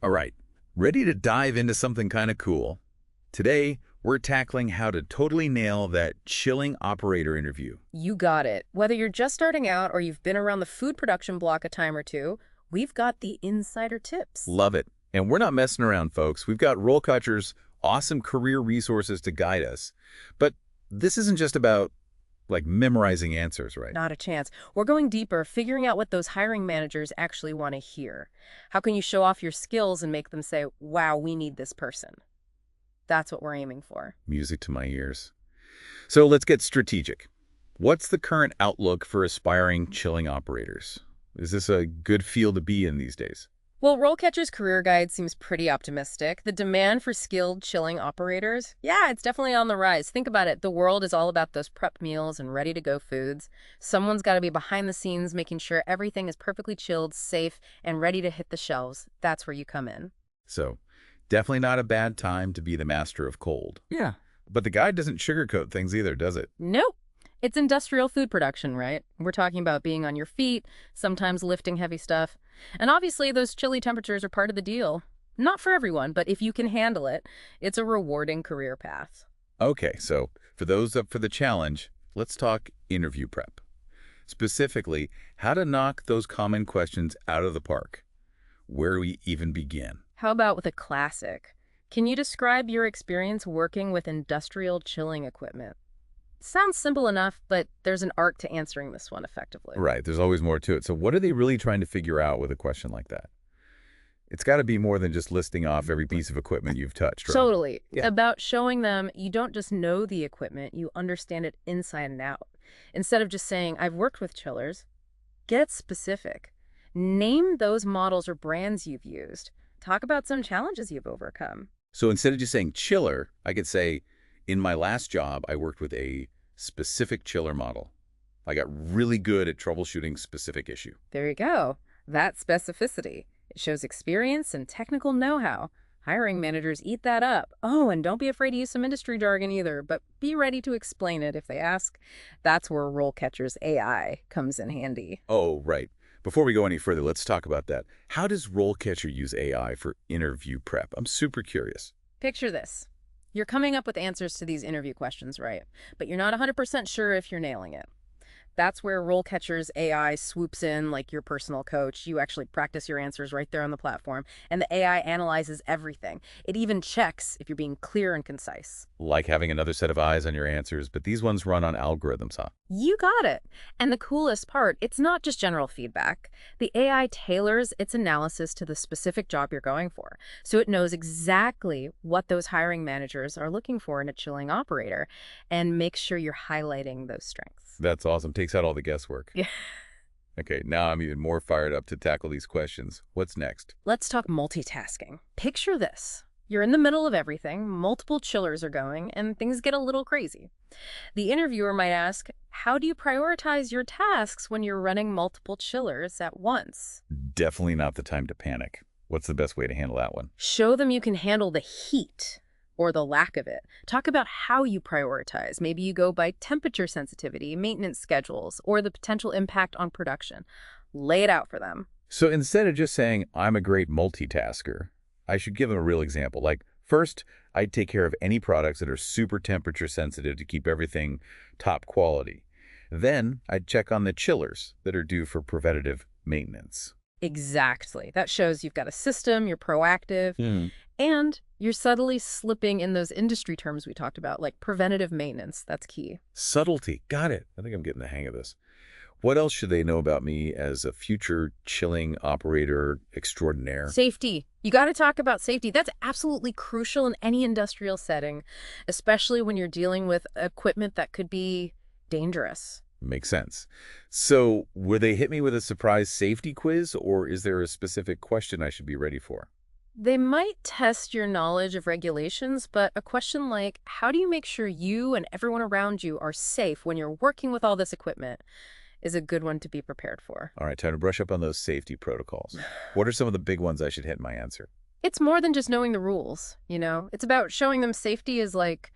All right, ready to dive into something kind of cool. Today, we're tackling how to totally nail that chilling operator interview. You got it. Whether you're just starting out or you've been around the food production block a time or two, we've got the insider tips. Love it. And we're not messing around, folks. We've got RoleCatcher's awesome career resources to guide us. But this isn't just about, like, memorizing answers, right? Not a chance. We're going deeper, figuring out what those hiring managers actually want to hear. How can you show off your skills and make them say, wow, we need this person? That's what we're aiming for. Music to my ears. So let's get strategic. What's the current outlook for aspiring chilling operators? Is this a good field to be in these days? Well, RoleCatcher's career guide seems pretty optimistic. The demand for skilled chilling operators, yeah, it's definitely on the rise. Think about it. The world is all about those prep meals and ready-to-go foods. Someone's got to be behind the scenes making sure everything is perfectly chilled, safe, and ready to hit the shelves. That's where you come in. So, definitely not a bad time to be the master of cold. Yeah. But the guide doesn't sugarcoat things either, does it? Nope. It's industrial food production, right? We're talking about being on your feet, sometimes lifting heavy stuff. And obviously, those chilly temperatures are part of the deal. Not for everyone, but if you can handle it, it's a rewarding career path. Okay, so for those up for the challenge, let's talk interview prep. Specifically, how to knock those common questions out of the park. Where do we even begin? How about with a classic? Can you describe your experience working with industrial chilling equipment? Sounds simple enough, but there's an art to answering this one effectively. Right, there's always more to it. So what are they really trying to figure out with a question like that? It's got to be more than just listing off every piece of equipment you've touched, right? Totally. Yeah. About showing them you don't just know the equipment, you understand it inside and out. Instead of just saying, I've worked with chillers, get specific. Name those models or brands you've used. Talk about some challenges you've overcome. So instead of just saying chiller, I could say, in my last job, I worked with a specific chiller model. I got really good at troubleshooting specific issue. There you go. That specificity. It shows experience and technical know-how. Hiring managers eat that up. Oh, and don't be afraid to use some industry jargon either, but be ready to explain it if they ask. That's where RoleCatcher's AI comes in handy. Oh, right. Before we go any further, let's talk about that. How does RoleCatcher use AI for interview prep? I'm super curious. Picture this. You're coming up with answers to these interview questions, right? But you're not 100% sure if you're nailing it. That's where RoleCatcher's AI swoops in like your personal coach. You actually practice your answers right there on the platform, and the AI analyzes everything. It even checks if you're being clear and concise. Like having another set of eyes on your answers, but these ones run on algorithms, huh? You got it. And the coolest part, it's not just general feedback. The AI tailors its analysis to the specific job you're going for. So it knows exactly what those hiring managers are looking for in a chilling operator and makes sure you're highlighting those strengths. That's awesome. Takes out all the guesswork. Yeah. Okay, now I'm even more fired up to tackle these questions. What's next? Let's talk multitasking. Picture this. You're in the middle of everything, multiple chillers are going, and things get a little crazy. The interviewer might ask, how do you prioritize your tasks when you're running multiple chillers at once? Definitely not the time to panic. What's the best way to handle that one? Show them you can handle the heat or the lack of it. Talk about how you prioritize. Maybe you go by temperature sensitivity, maintenance schedules, or the potential impact on production. Lay it out for them. So instead of just saying, I'm a great multitasker, I should give them a real example. Like, first, I'd take care of any products that are super temperature sensitive to keep everything top quality. Then I'd check on the chillers that are due for preventative maintenance. Exactly. That shows you've got a system, you're proactive, and you're subtly slipping in those industry terms we talked about, like preventative maintenance. That's key. Subtlety. Got it. I think I'm getting the hang of this. What else should they know about me as a future chilling operator extraordinaire? Safety. You got to talk about safety. That's absolutely crucial in any industrial setting, especially when you're dealing with equipment that could be dangerous. Makes sense. So, will they hit me with a surprise safety quiz, or is there a specific question I should be ready for? They might test your knowledge of regulations, but a question like, how do you make sure you and everyone around you are safe when you're working with all this equipment, is a good one to be prepared for. All right, time to brush up on those safety protocols. What are some of the big ones I should hit in my answer? It's more than just knowing the rules, you know? It's about showing them safety is like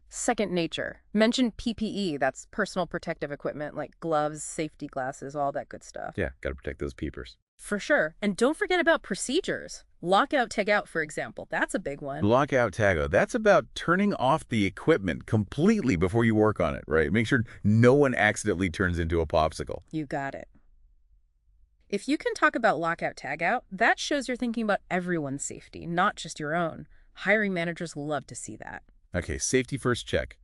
second nature. Mention PPE, that's personal protective equipment, like gloves, safety glasses, all that good stuff. Yeah, got to protect those peepers. For sure. And don't forget about procedures. Lockout, tag out, for example. That's a big one. Lockout tago, that's about turning off the equipment completely before you work on it, right? Make sure no one accidentally turns into a popsicle. You got it. If you can talk about lockout, tag out, that shows you're thinking about everyone's safety, not just your own. Hiring managers love to see that. Okay, safety first check.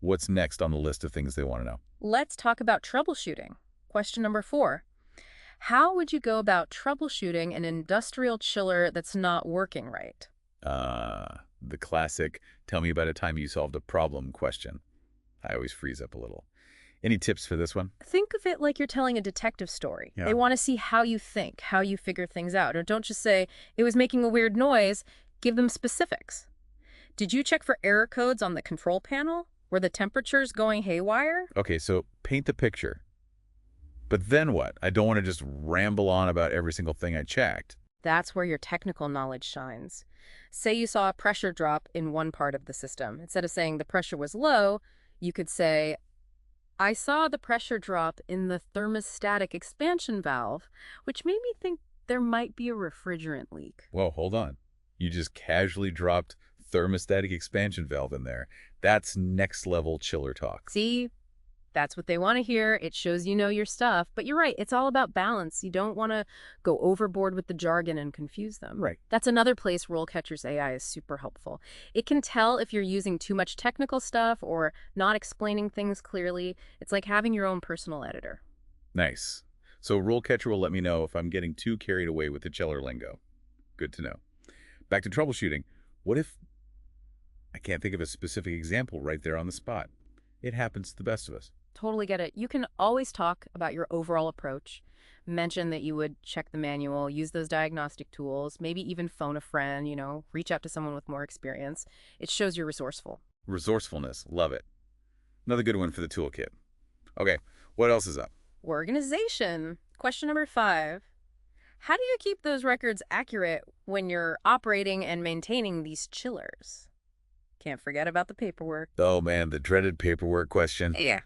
What's next on the list of things they want to know? Let's talk about troubleshooting. Question number 4. How would you go about troubleshooting an industrial chiller that's not working right? The classic, tell me about a time you solved a problem question. I always freeze up a little. Any tips for this one? Think of it like you're telling a detective story. Yeah. They want to see how you think, how you figure things out. Or don't just say, it was making a weird noise. Give them specifics. Did you check for error codes on the control panel? Were the temperatures going haywire? Okay, so paint the picture. But then what? I don't want to just ramble on about every single thing I checked. That's where your technical knowledge shines. Say you saw a pressure drop in one part of the system. Instead of saying the pressure was low, you could say, I saw the pressure drop in the thermostatic expansion valve, which made me think there might be a refrigerant leak. Whoa, hold on. You just casually dropped thermostatic expansion valve in there. That's next level chiller talk. See? That's what they want to hear. It shows you know your stuff. But you're right. It's all about balance. You don't want to go overboard with the jargon and confuse them. Right. That's another place RoleCatcher's AI is super helpful. It can tell if you're using too much technical stuff or not explaining things clearly. It's like having your own personal editor. Nice. So RoleCatcher will let me know if I'm getting too carried away with the chiller lingo. Good to know. Back to troubleshooting. What if I can't think of a specific example right there on the spot? It happens to the best of us. Totally get it. You can always talk about your overall approach. Mention that you would check the manual, use those diagnostic tools, maybe even phone a friend, reach out to someone with more experience. It shows you're resourceful. Resourcefulness. Love it. Another good one for the toolkit. Okay, what else is up? Organization. Question number 5. How do you keep those records accurate when you're operating and maintaining these chillers? Can't forget about the paperwork. Oh man, the dreaded paperwork question. Yeah.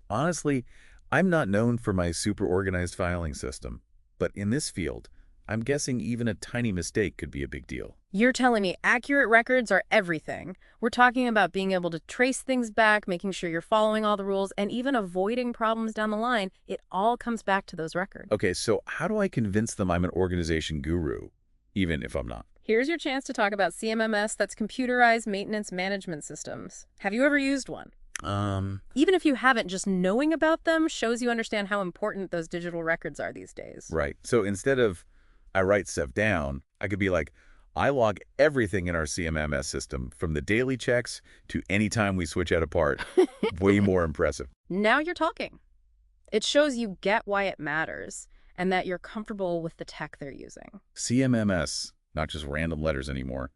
Honestly, I'm not known for my super organized filing system, but in this field, I'm guessing even a tiny mistake could be a big deal. You're telling me accurate records are everything. We're talking about being able to trace things back, making sure you're following all the rules, and even avoiding problems down the line. It all comes back to those records. Okay, so how do I convince them I'm an organization guru, even if I'm not? Here's your chance to talk about CMMS, that's Computerized Maintenance Management Systems. Have you ever used one? Even if you haven't, just knowing about them shows you understand how important those digital records are these days. Right. So instead of I write stuff down, I could be like, I log everything in our CMMS system, from the daily checks to any time we switch out a part. Way more impressive. Now you're talking. It shows you get why it matters and that you're comfortable with the tech they're using. CMMS, not just random letters anymore.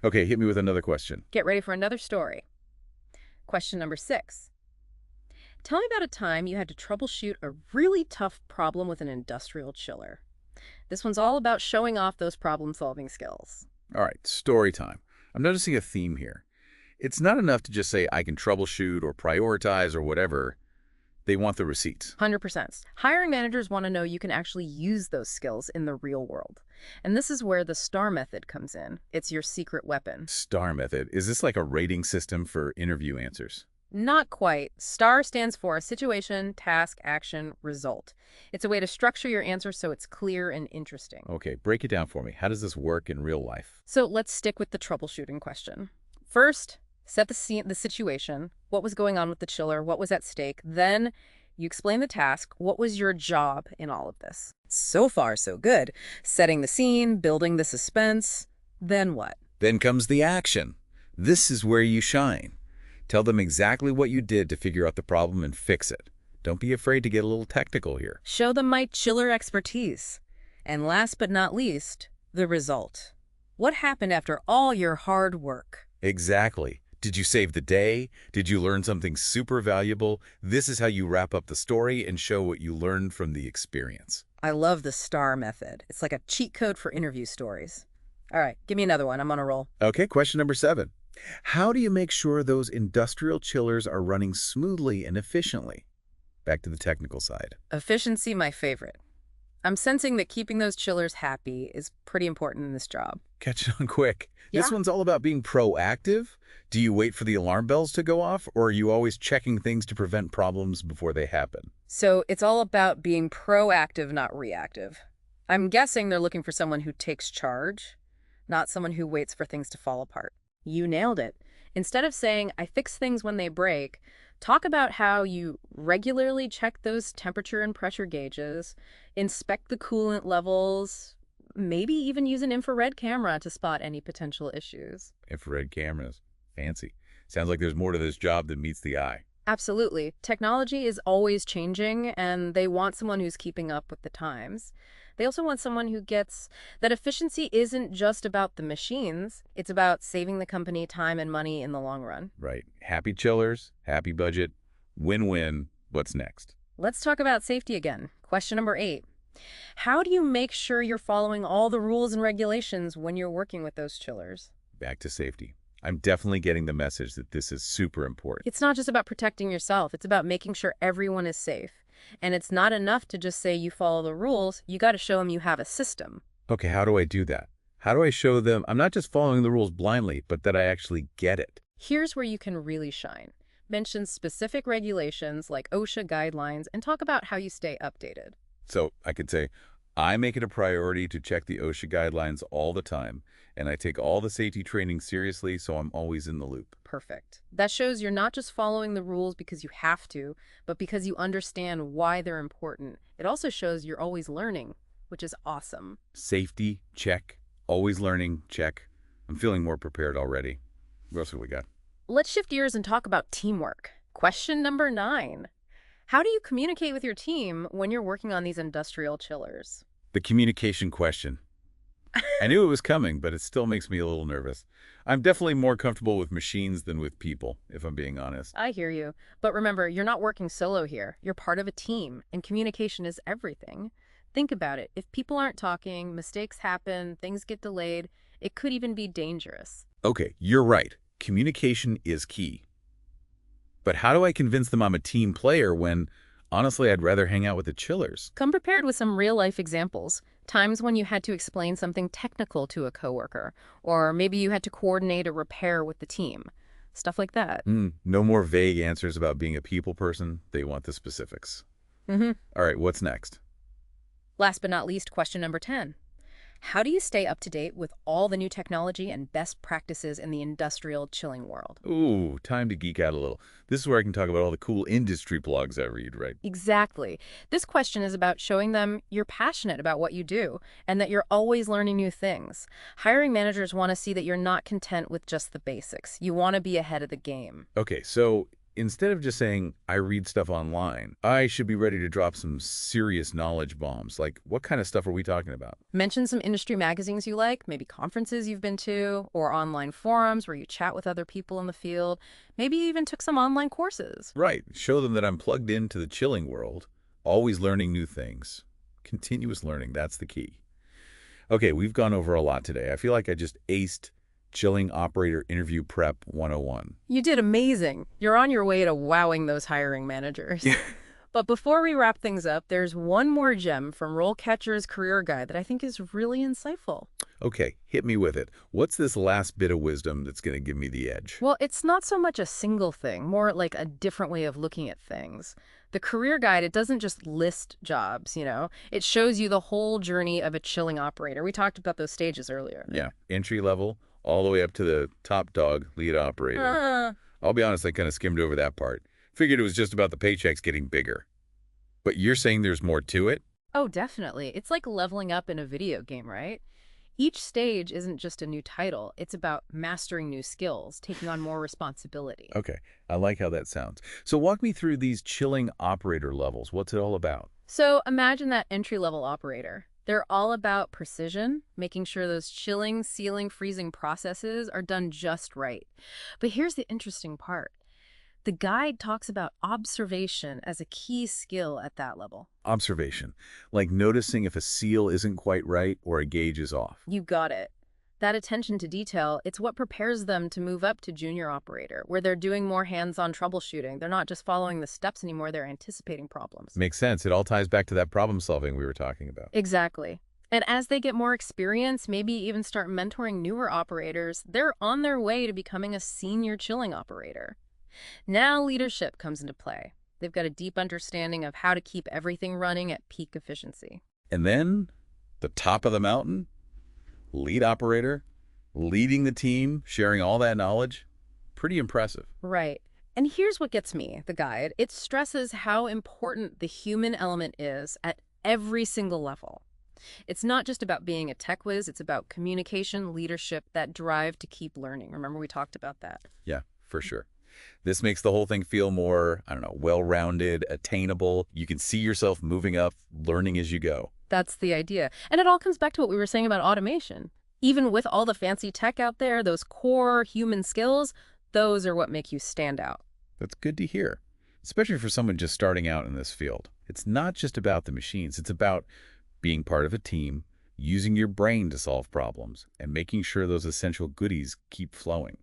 Okay, hit me with another question. Get ready for another story. Question number 6. Tell me about a time you had to troubleshoot a really tough problem with an industrial chiller. This one's all about showing off those problem-solving skills. All right, story time. I'm noticing a theme here. It's not enough to just say I can troubleshoot or prioritize or whatever. They want the receipts. 100%. Hiring managers want to know you can actually use those skills in the real world. And this is where the STAR method comes in. It's your secret weapon. STAR method. Is this like a rating system for interview answers? Not quite. STAR stands for situation, task, action, result. It's a way to structure your answer so it's clear and interesting. Okay, break it down for me. How does this work in real life? So let's stick with the troubleshooting question. First, set the situation. What was going on with the chiller? What was at stake? Then you explain the task. What was your job in all of this? So far, so good. Setting the scene, building the suspense. Then what? Then comes the action. This is where you shine. Tell them exactly what you did to figure out the problem and fix it. Don't be afraid to get a little technical here. Show them my chiller expertise. And last but not least, the result. What happened after all your hard work? Exactly. Did you save the day? Did you learn something super valuable? This is how you wrap up the story and show what you learned from the experience. I love the STAR method. It's like a cheat code for interview stories. All right, give me another one. I'm on a roll. Okay, question number 7. How do you make sure those industrial chillers are running smoothly and efficiently? Back to the technical side. Efficiency, my favorite. I'm sensing that keeping those chillers happy is pretty important in this job. Catch it on quick. This Yeah. one's all about being proactive. Do you wait for the alarm bells to go off, or are you always checking things to prevent problems before they happen? So it's all about being proactive, not reactive. I'm guessing they're looking for someone who takes charge, not someone who waits for things to fall apart. You nailed it. Instead of saying, I fix things when they break, talk about how you regularly check those temperature and pressure gauges, inspect the coolant levels, maybe even use an infrared camera to spot any potential issues. Infrared cameras. Fancy. Sounds like there's more to this job than meets the eye. Absolutely. Technology is always changing, and they want someone who's keeping up with the times. They also want someone who gets that efficiency isn't just about the machines, it's about saving the company time and money in the long run. Right. Happy chillers, happy budget, win-win. What's next? Let's talk about safety again. Question number 8. How do you make sure you're following all the rules and regulations when you're working with those chillers? Back to safety. I'm definitely getting the message that this is super important. It's not just about protecting yourself, it's about making sure everyone is safe. And it's not enough to just say you follow the rules, you got to show them you have a system. Okay, how do I do that? How do I show them I'm not just following the rules blindly, but that I actually get it? Here's where you can really shine. Mention specific regulations like OSHA guidelines and talk about how you stay updated. So I could say, I make it a priority to check the OSHA guidelines all the time, and I take all the safety training seriously, so I'm always in the loop. Perfect. That shows you're not just following the rules because you have to, but because you understand why they're important. It also shows you're always learning, which is awesome. Safety, check. Always learning, check. I'm feeling more prepared already. What else have we got? Let's shift gears and talk about teamwork. Question number 9. How do you communicate with your team when you're working on these industrial chillers? The communication question. I knew it was coming, but it still makes me a little nervous. I'm definitely more comfortable with machines than with people, if I'm being honest. I hear you. But remember, you're not working solo here. You're part of a team, and communication is everything. Think about it. If people aren't talking, mistakes happen, things get delayed, it could even be dangerous. Okay, you're right. Communication is key. But how do I convince them I'm a team player when, honestly, I'd rather hang out with the chillers? Come prepared with some real-life examples. Times when you had to explain something technical to a coworker, or maybe you had to coordinate a repair with the team. Stuff like that. No more vague answers about being a people person. They want the specifics. Mm-hmm. All right, what's next? Last but not least, question number 10. How do you stay up to date with all the new technology and best practices in the industrial chilling world? Ooh, time to geek out a little. This is where I can talk about all the cool industry blogs I read, right? Exactly. This question is about showing them you're passionate about what you do and that you're always learning new things. Hiring managers want to see that you're not content with just the basics. You want to be ahead of the game. Okay, so instead of just saying, I read stuff online, I should be ready to drop some serious knowledge bombs. Like, what kind of stuff are we talking about? Mention some industry magazines you like, maybe conferences you've been to, or online forums where you chat with other people in the field. Maybe you even took some online courses. Right. Show them that I'm plugged into the chilling world, always learning new things. Continuous learning, that's the key. Okay, we've gone over a lot today. I feel like I just aced Chilling Operator Interview Prep 101. You did amazing. You're on your way to wowing those hiring managers. Yeah. But before we wrap things up, there's one more gem from RoleCatcher's Career Guide that I think is really insightful. Okay, hit me with it. What's this last bit of wisdom that's going to give me the edge? Well, it's not so much a single thing, more like a different way of looking at things. The Career Guide, it doesn't just list jobs, you know? It shows you the whole journey of a chilling operator. We talked about those stages earlier. Yeah, entry level, all the way up to the top dog, lead operator. I'll be honest, I kind of skimmed over that part. Figured it was just about the paychecks getting bigger. But you're saying there's more to it? Oh, definitely. It's like leveling up in a video game, right? Each stage isn't just a new title. It's about mastering new skills, taking on more responsibility. Okay, I like how that sounds. So walk me through these chilling operator levels. What's it all about? So imagine that entry-level operator. They're all about precision, making sure those chilling, sealing, freezing processes are done just right. But here's the interesting part. The guide talks about observation as a key skill at that level. Observation, like noticing if a seal isn't quite right or a gauge is off. You got it. That attention to detail, it's what prepares them to move up to junior operator, where they're doing more hands-on troubleshooting. They're not just following the steps anymore, they're anticipating problems. Makes sense. It all ties back to that problem solving we were talking about. Exactly. And as they get more experience, maybe even start mentoring newer operators, they're on their way to becoming a senior chilling operator. Now leadership comes into play. They've got a deep understanding of how to keep everything running at peak efficiency. And then, the top of the mountain, lead operator, leading the team, sharing all that knowledge. Pretty impressive. Right. And here's what gets me, the guide. It stresses how important the human element is at every single level. It's not just about being a tech whiz, it's about communication, leadership, that drive to keep learning. Remember we talked about that? Yeah, for sure. This makes the whole thing feel more, I don't know, well-rounded, attainable. You can see yourself moving up, learning as you go. That's the idea. And it all comes back to what we were saying about automation. Even with all the fancy tech out there, those core human skills, those are what make you stand out. That's good to hear, especially for someone just starting out in this field. It's not just about the machines. It's about being part of a team, using your brain to solve problems, and making sure those essential goodies keep flowing.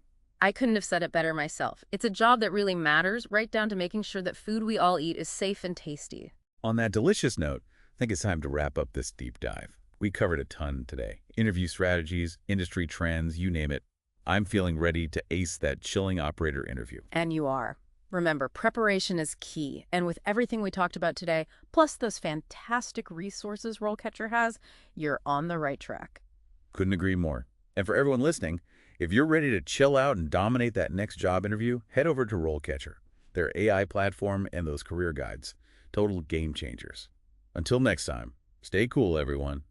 I couldn't have said it better myself. It's a job that really matters, right down to making sure that food we all eat is safe and tasty. On that delicious note, I think it's time to wrap up this deep dive. We covered a ton today. Interview strategies, industry trends, you name it. I'm feeling ready to ace that chilling operator interview. And you are. Remember, preparation is key. And with everything we talked about today, plus those fantastic resources RoleCatcher has, you're on the right track. Couldn't agree more. And for everyone listening, if you're ready to chill out and dominate that next job interview, head over to RoleCatcher, their AI platform and those career guides. Total game changers. Until next time, stay cool, everyone.